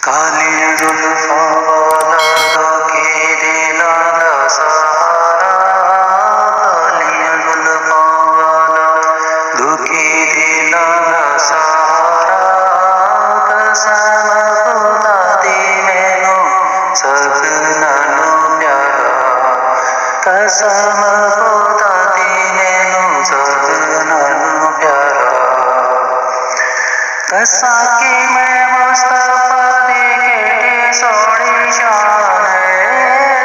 काली जुल्फों वाला धोखे दिला दा सहारा, काली जुल्फों वाला धोखे दिला दा सहारा, कसम खुदा दी मैनू सबना नू प्यारा, कसम खुदा दी मैनू सबना नू प्यारा। दसा कि मैं मुस्तफा दी केड़ी सोहनी शान है,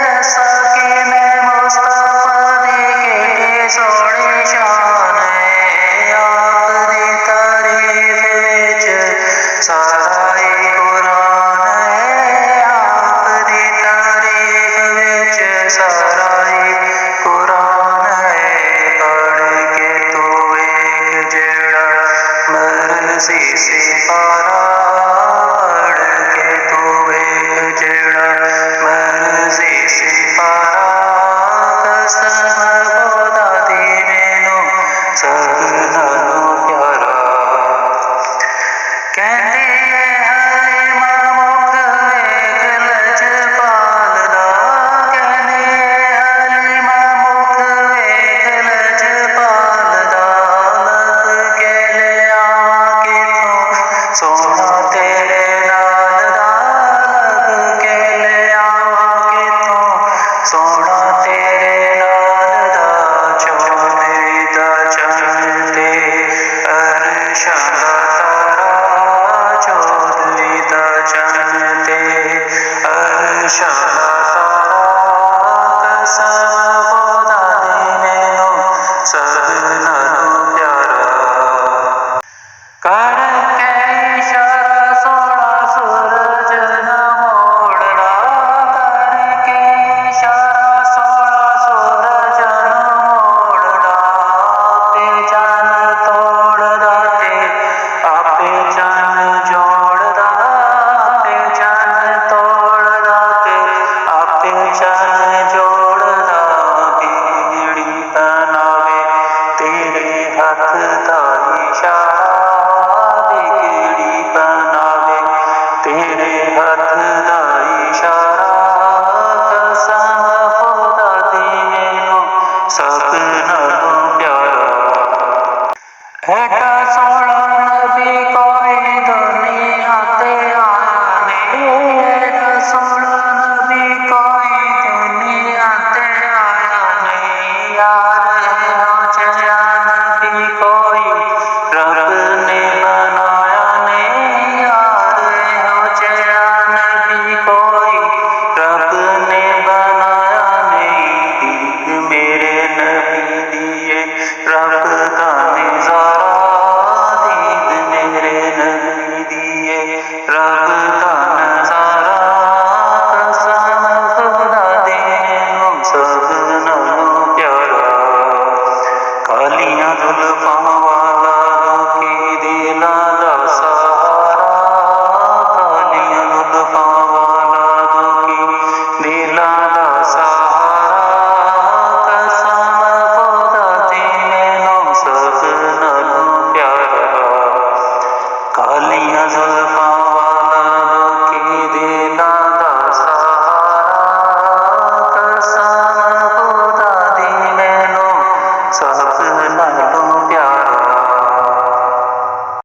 दसा कि मैं मुस्तफा दी केड़ी सोहनी शान है, आप दी तारीफ विच सारा ही कुरान है, आप दी तारीफ विच सारा ही कुरान है। पढ़ के तू वेख जेड़ा मर्जी सिपारा, पढ़ के तू वेख जेड़ा मर्जी सिपारा, कसम खुदा दी मैनू सबना नू प्यारा। कहंदी है हलीमा मुख वेख लजपाल दा, कहंदी है हलीमा मुख वेख लजपाल दा, लभ के ले आवां किथों सोना तेरे नाल दा, लभ के ले आवां किथों सोना तेरे नाल दा, चौधरी दा चंद ते अरशां दा तारा, चौधरी दा चंद ते अरशां